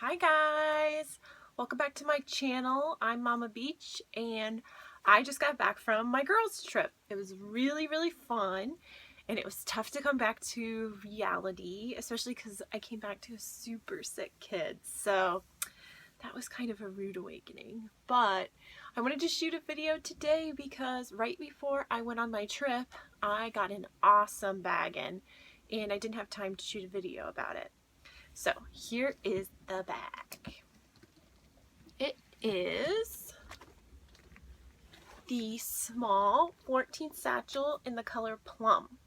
Hi guys! Welcome back to my channel. I'm Mama Beach and I just got back from my girls trip. It was really fun and it was tough to come back to reality, especially because I came back to a super sick kid. So that was kind of a rude awakening. But I wanted to shoot a video today because right before I went on my trip, I got an awesome bag in and I didn't have time to shoot a video about it. So here is the bag. It is the small Florentine satchel in the color plum.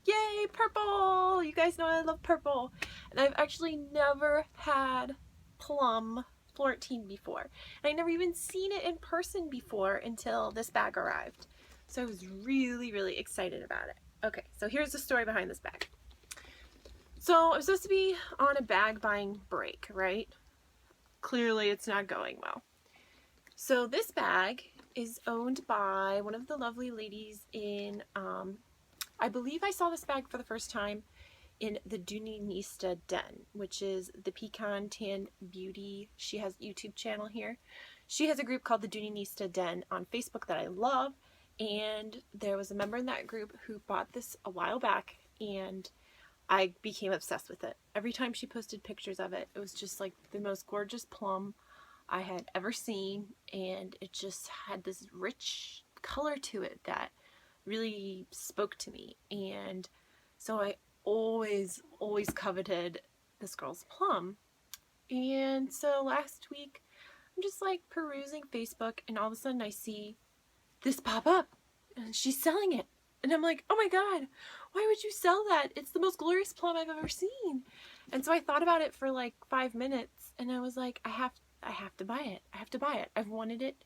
Yay, purple! You guys know I love purple. And I've actually never had plum Florentine before. And I never even seen it in person before until this bag arrived. So I was really excited about it. Okay, so here's the story behind this bag. So I'm supposed to be on a bag buying break, right? Clearly it's not going well. So this bag is owned by one of the lovely ladies in, I believe I saw this bag for the first time in the Dooney Den, which is the Pecan Tan Beauty. She has a YouTube channel here. She has a group called the Dooney Den on Facebook that I love, and there was a member in that group who bought this a while back, and I became obsessed with it. Every time she posted pictures of it, it was just like the most gorgeous plum I had ever seen, and it just had this rich color to it that really spoke to me. And so I always coveted this girl's plum. And so last week I'm just like perusing Facebook, and all of a sudden I see this pop up and she's selling it. And I'm like, oh my god, why would you sell that? It's the most glorious plum I've ever seen. And so I thought about it for like 5 minutes, and I was like, I have to buy it. I have to buy it. I've wanted it.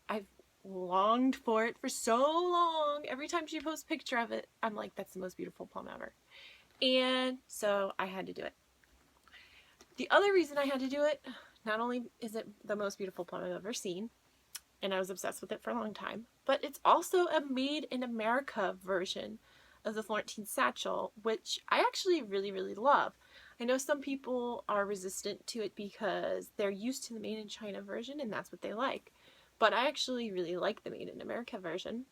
I've longed for it for so long. Every time she posts a picture of it, I'm like, that's the most beautiful plum ever. And so I had to do it. The other reason I had to do it, not only is it the most beautiful plum I've ever seen, and I was obsessed with it for a long time, but it's also a made in America version of the Florentine satchel, which I actually really love. I know some people are resistant to it because they're used to the made in China version and that's what they like, but I actually really like the made in America version.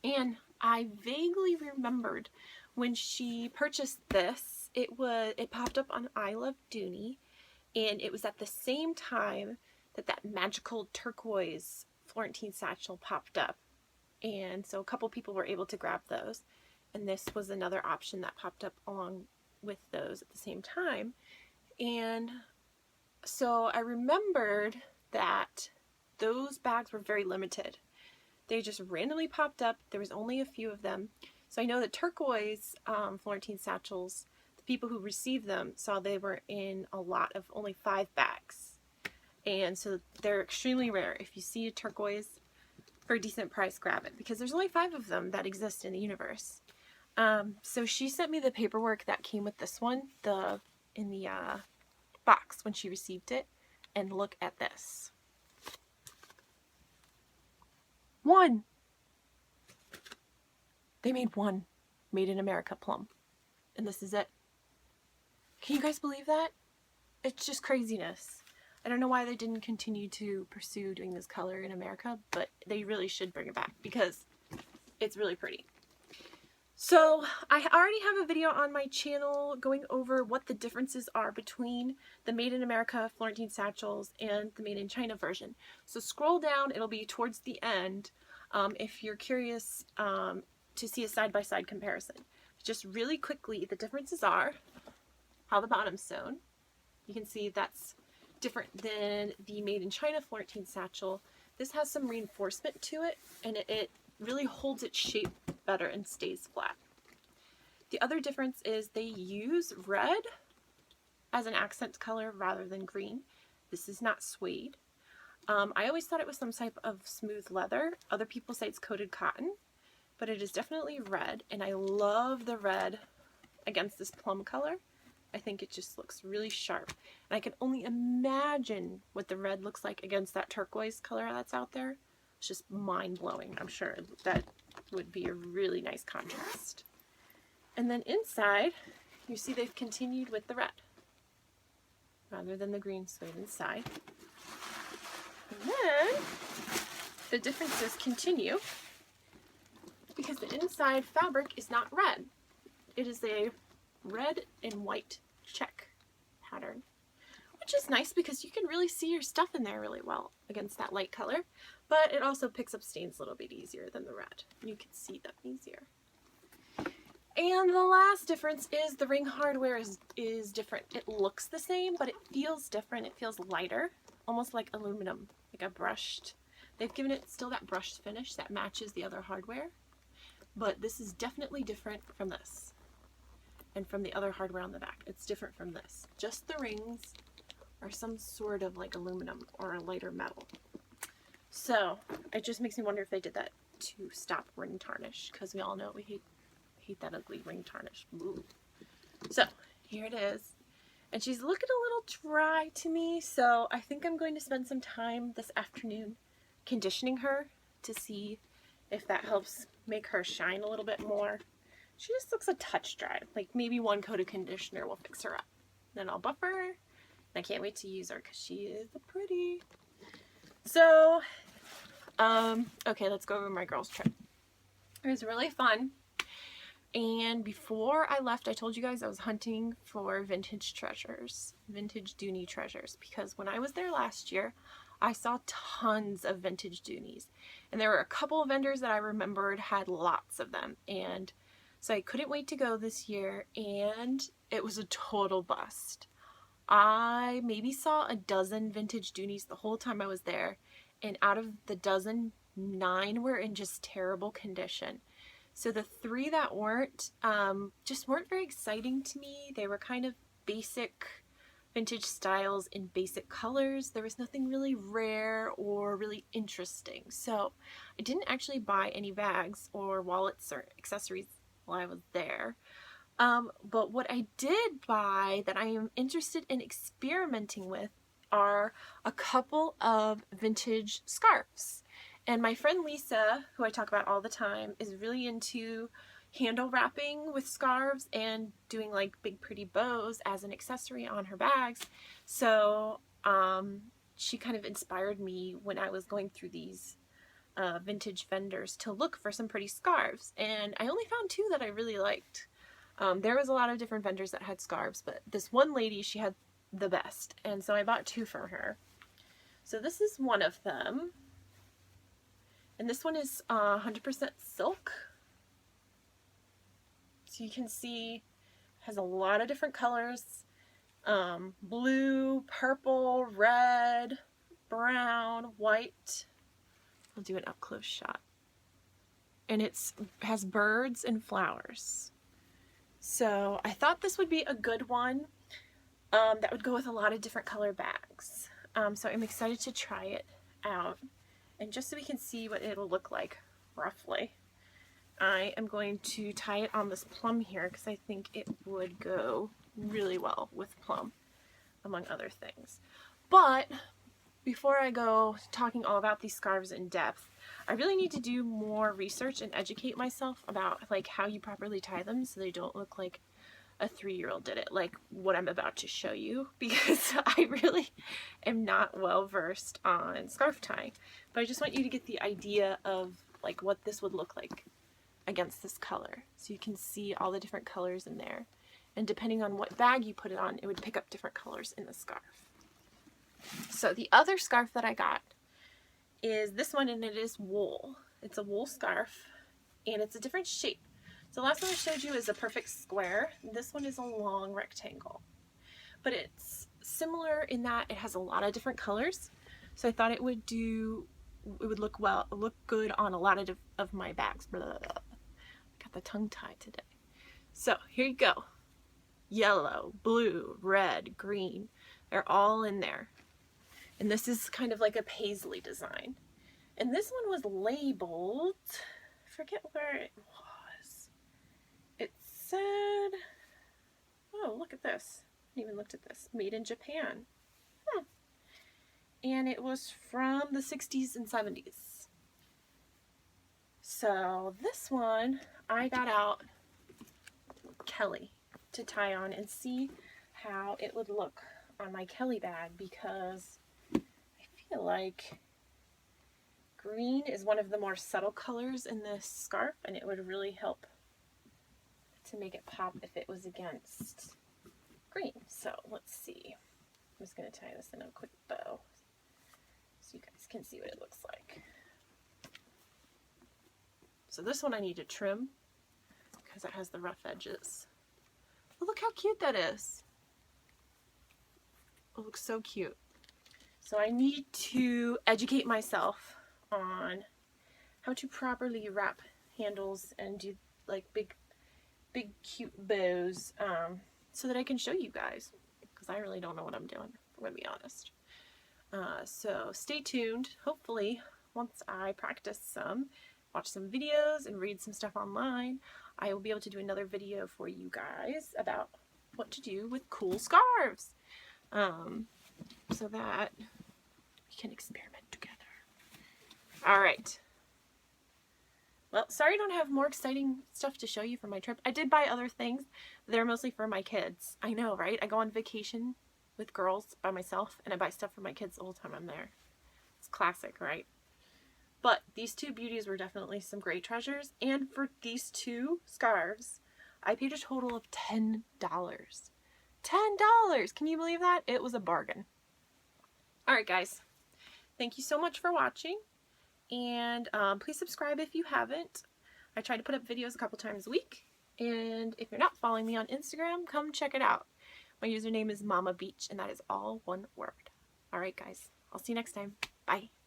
And I vaguely remembered when she purchased this, it popped up on I Love Dooney, and it was at the same time that magical turquoise Florentine satchel popped up. And so a couple people were able to grab those. And this was another option that popped up along with those at the same time. And so I remembered that those bags were very limited. They just randomly popped up. There was only a few of them. So I know the turquoise Florentine satchels, the people who received them saw they were in a lot of only 5 bags. And so they're extremely rare. If you see a turquoise for a decent price, grab it, because there's only 5 of them that exist in the universe. So she sent me the paperwork that came with this one, in the box when she received it, and look at this. 1! They made 1 made in America plum, and this is it. Can you guys believe that? It's just craziness. I don't know why they didn't continue to pursue doing this color in America, but they really should bring it back because it's really pretty. So I already have a video on my channel going over what the differences are between the Made in America Florentine satchels and the Made in China version. So scroll down, it'll be towards the end if you're curious to see a side-by-side comparison. Just really quickly, the differences are how the bottom's sewn. You can see that's different than the Made in China Florentine satchel. This has some reinforcement to it, and it really holds its shape better and stays flat. The other difference is they use red as an accent color rather than green. This is not suede. I always thought it was some type of smooth leather. Other people say it's coated cotton, but it is definitely red, and I love the red against this plum color. I think it just looks really sharp. And I can only imagine what the red looks like against that turquoise color that's out there. It's just mind-blowing. I'm sure that would be a really nice contrast. And then inside, you see they've continued with the red. rather than the green suede inside. And then the differences continue because the inside fabric is not red. It is a red and white check pattern, which is nice because you can really see your stuff in there really well against that light color, but it also picks up stains a little bit easier than the red. You can see them easier. And the last difference is the ring hardware is different. It looks the same, but it feels different. It feels lighter, almost like aluminum, like a brushed. They've given it still that brushed finish that matches the other hardware, but this is definitely different from this and from the other hardware on the back. It's different from this. Just the rings are some sort of like aluminum or a lighter metal. So it just makes me wonder if they did that to stop ring tarnish, because we all know we hate that ugly ring tarnish. Ooh. So here it is. And she's looking a little dry to me, so I think I'm going to spend some time this afternoon conditioning her to see if that helps make her shine a little bit more. She just looks a touch dry. Like maybe one coat of conditioner will fix her up. Then I'll buff her. And I can't wait to use her because she is pretty. So, okay, let's go over my girls' trip. It was really fun. And before I left, I told you guys I was hunting for vintage treasures, vintage Dooney treasures, because when I was there last year, I saw tons of vintage Dooneys. And there were a couple of vendors that I remembered had lots of them. And so I couldn't wait to go this year, and it was a total bust. I maybe saw a dozen vintage Dooneys the whole time I was there, and out of the dozen, 9 were in just terrible condition. So the 3 that weren't, just weren't very exciting to me. They were kind of basic vintage styles in basic colors. There was nothing really rare or really interesting. So I didn't actually buy any bags or wallets or accessories while I was there. But what I did buy that I am interested in experimenting with are a couple of vintage scarves. And my friend Lisa, who I talk about all the time, is really into handle wrapping with scarves and doing like big pretty bows as an accessory on her bags. So she kind of inspired me when I was going through these vintage vendors to look for some pretty scarves. And I only found 2 that I really liked. There was a lot of different vendors that had scarves, but this one lady, she had the best. And so I bought 2 from her. So this is one of them. And this one is 100% silk. So you can see it has a lot of different colors. Blue, purple, red, brown, white. I'll do an up close shot. And it has birds and flowers. So I thought this would be a good one that would go with a lot of different color bags. So I'm excited to try it out. And just so we can see what it'll look like roughly, I am going to tie it on this plum here because I think it would go really well with plum, among other things. But before I go talking all about these scarves in depth, I really need to do more research and educate myself about like how you properly tie them so they don't look like a 3-year-old did it, like what I'm about to show you, because I really am not well versed on scarf tying. But I just want you to get the idea of like what this would look like against this color, so you can see all the different colors in there, and depending on what bag you put it on, it would pick up different colors in the scarf. So the other scarf that I got is this one, and it is wool. It's a wool scarf, and it's a different shape. So the last one I showed you is a perfect square. This one is a long rectangle, but it's similar in that it has a lot of different colors. So I thought it would look good on a lot of my bags. Blah, blah, blah. Got the tongue tied today. So here you go. Yellow, blue, red, green. They're all in there. And this is kind of like a paisley design. And this one was labeled, I forget where it was. It said, oh, look at this. I haven't even looked at this. Made in Japan. And it was from the 60s and 70s. So this one, I got out Kelly to tie on and see how it would look on my Kelly bag because I feel like green is one of the more subtle colors in this scarf, and it would really help to make it pop if it was against green. So let's see. I'm just going to tie this in a quick bow so you guys can see what it looks like. So this one I need to trim because it has the rough edges. Oh, look how cute that is. It looks so cute. So I need to educate myself on how to properly wrap handles and do like big cute bows so that I can show you guys, because I really don't know what I'm doing, I'm gonna be honest. So stay tuned. Hopefully once I practice some, watch some videos and read some stuff online, I will be able to do another video for you guys about what to do with cool scarves, so that we can experiment together. All right. Well, sorry I don't have more exciting stuff to show you from my trip. I did buy other things. They're mostly for my kids. I know, right? I go on vacation with girls by myself, and I buy stuff for my kids the whole time I'm there. It's classic, right? But these two beauties were definitely some great treasures. And for these two scarves, I paid a total of $10. $10! Can you believe that? It was a bargain. Alright guys, thank you so much for watching. And please subscribe if you haven't. I try to put up videos a couple times a week. And if you're not following me on Instagram, come check it out. My username is Mama Beach, and that is all one word. Alright guys, I'll see you next time. Bye.